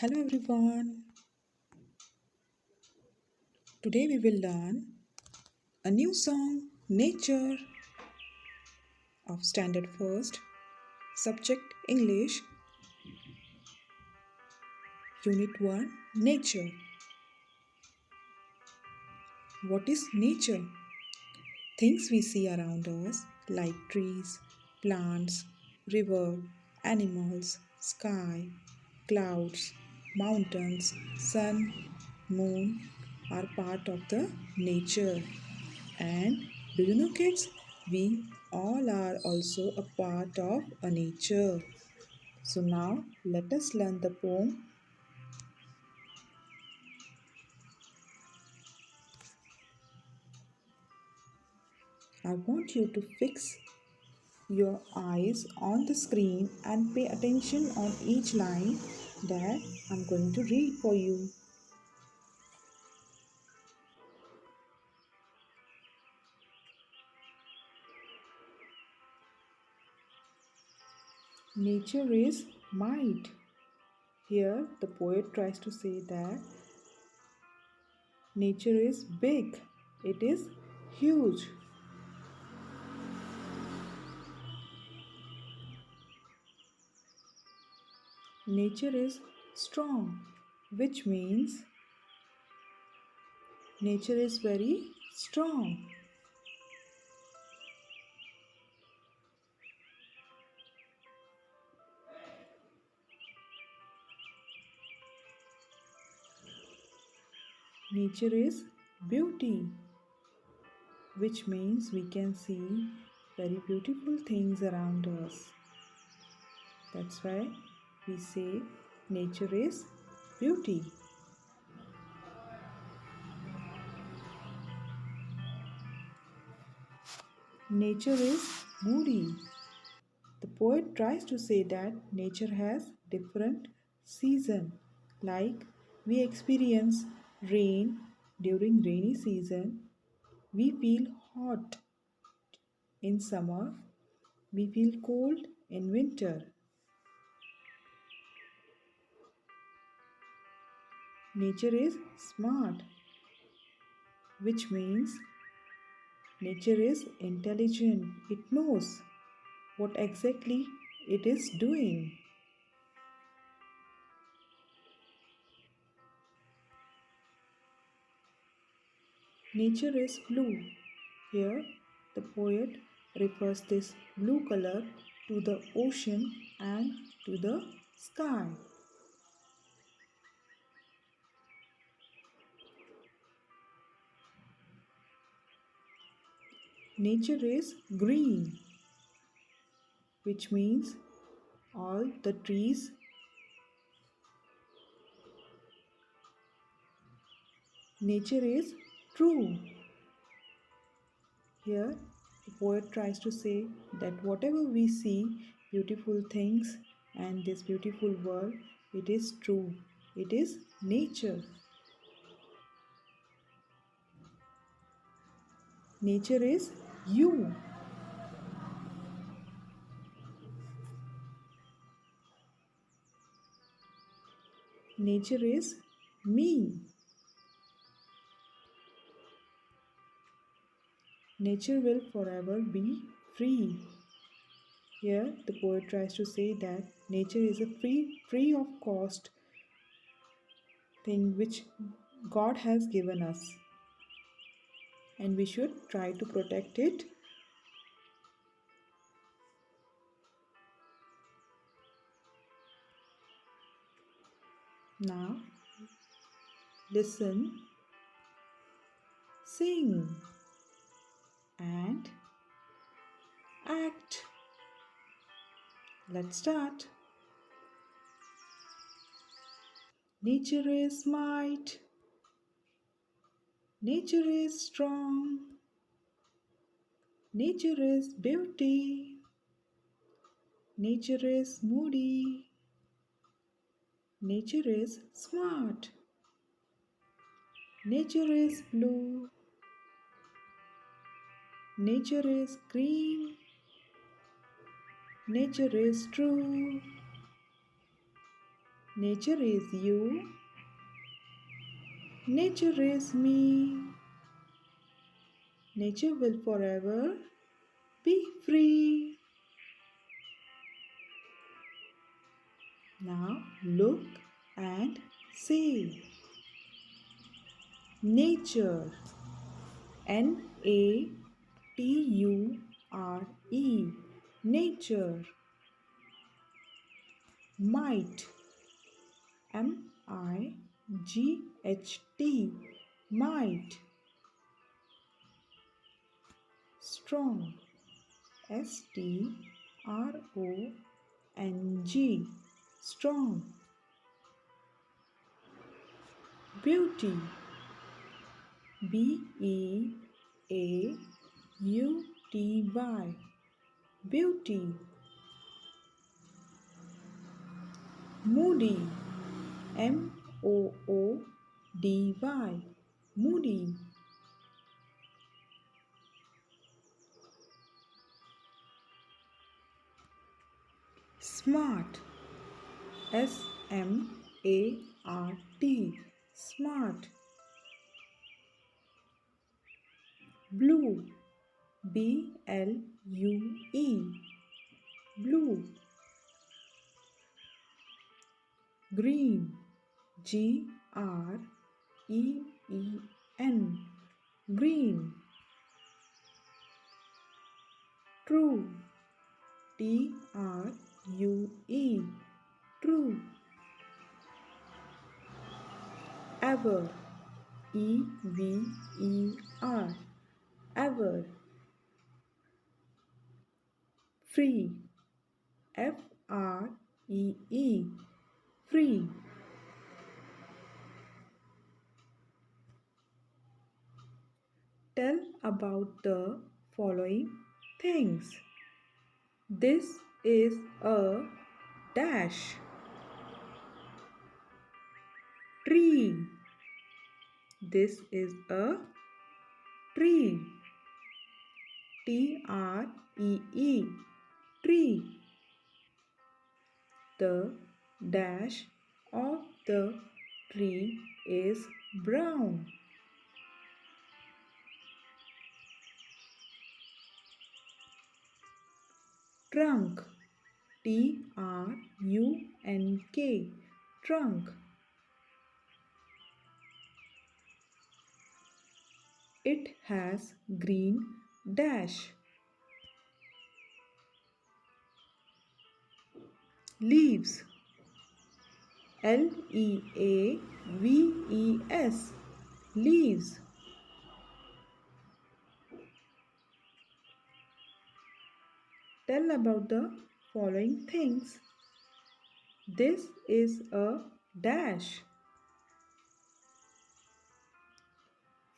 Hello everyone. Today we will learn a new song, Nature, of Standard First, Subject English, Unit 1, Nature. What is nature? Things we see around us like trees, plants, river, animals, sky, clouds, mountains, sun, moon are part of the nature. And do you know, kids, we all are also a part of a nature. So now let us learn the poem. I want you to fix your eyes on the screen and pay attention on each line that I'm going to read for you. Nature is might. Here, the poet tries to say that nature is big, it is huge. Nature is strong, which means nature is very strong. Nature is beauty, which means we can see very beautiful things around us. That's why we say nature is beauty. Nature is moody. The poet tries to say that nature has different seasons. Like we experience rain during rainy season, we feel hot in summer, we feel cold in winter. Nature is smart, which means nature is intelligent. It knows what exactly it is doing. Nature is blue. Here, the poet refers this blue color to the ocean and to the sky. Nature is green, which means all the trees. Nature is true. Here, the poet tries to say that whatever we see, beautiful things, and this beautiful world, it is true. It is nature. Nature is you. Nature is me. Nature will forever be free. Here, the poet tries to say that nature is a free of cost thing which God has given us, and we should try to protect it. Now, listen, sing, and act. Let's start. Nature is might. Nature is strong. Nature is beauty. Nature is moody. Nature is smart. Nature is blue. Nature is green. Nature is true. Nature is you. Nature is me. Nature will forever be free. Now look and say nature. Nature. Nature. Might. Might. Might. Strong. Strong. Strong. Beauty. Beauty. Beauty. Moody. Moody. Moody. Smart. Smart. Smart. Blue. Blue. Blue. Green. Green. Green. True. True. True. Ever. Ever. Ever. Free. Free. Free. Tell about the following things. This is a dash. Tree. This is a tree. Tree. Tree. The dash of the tree is brown. Trunk. Trunk. Trunk. It has green dash. Leaves. Leaves. Leaves. Tell about the following things. This is a dash.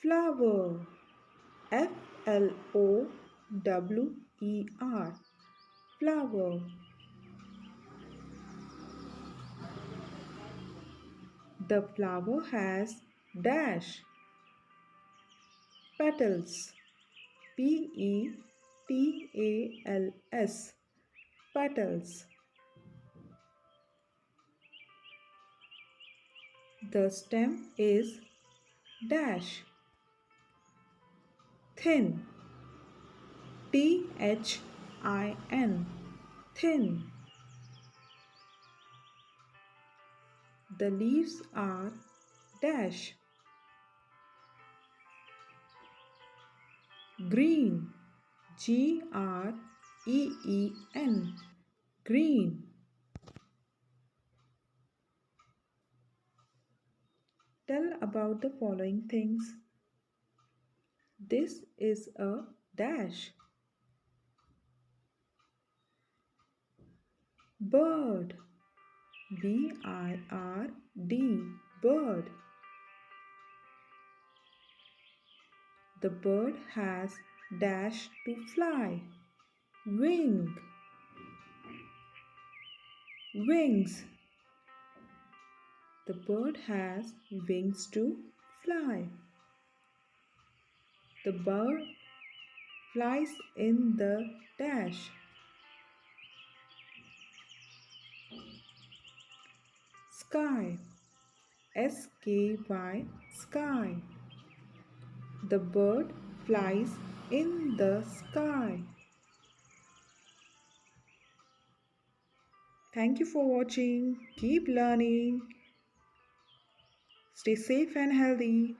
Flower. Flower. Flower. The flower has dash. Petals. Petals. Petals. The stem is dash. Thin. Thin. Thin. The leaves are dash. Green. Green. Green. Tell about the following things. This is a dash. Bird. Bird. Bird. The bird has dash to fly. Wing. Wings. The bird has wings to fly. The bird flies in the dash. Sky. SKY. Sky. The bird flies in the sky. Thank you for watching. Keep learning. Stay safe and healthy.